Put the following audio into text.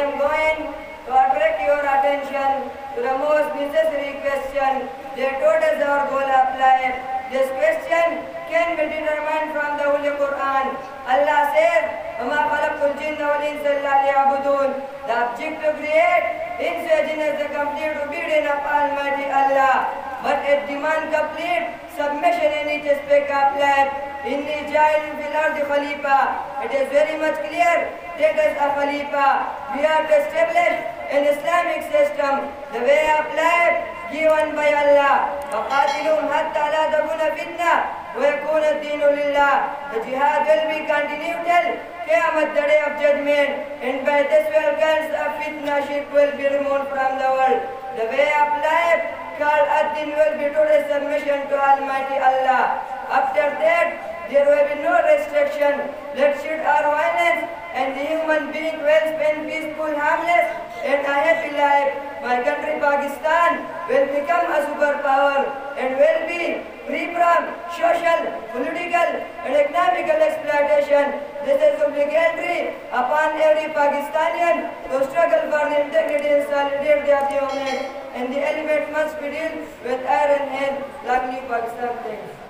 am going to attract your attention to the most necessary question that towards our goal of life. This question can be determined from the Holy Quran. Allah says, وَمَا خَلَقْتُ الْجِنَّ وَالْإِنسَ إِلَّا لِيَعْبُدُونَ. The object to create insa and jinn is the complete obedience of Almighty Allah, but it demands complete submission in each aspect of life. Inni ja'ilun fil ardi khalifa. It is very much clear that as a khalifa, we have to establish an Islamic system, the way of life given by Allah. فَقَاتِلُهُمْ حَتَّى لَا تَكُونَ فِتْنَةٌ وَيَكُونَ الدِّينُ لِلَّهِ. The jihad will be continued till Qiyamah, the day of judgment, and by this all kinds of fitnahship will be removed from the world. The way of life called ad-din will be total submission to Almighty Allah. After that, there will be no restriction, bloodshed or violence, and the human being will spend peaceful, harmless, and a happy life. My country Pakistan will become a superpower and will be free from social, political, and economical exploitation. This is obligatory upon every Pakistanian to struggle for the integrity and solidarity of the human, and the element must be dealt with iron hand, like New Pakistan things.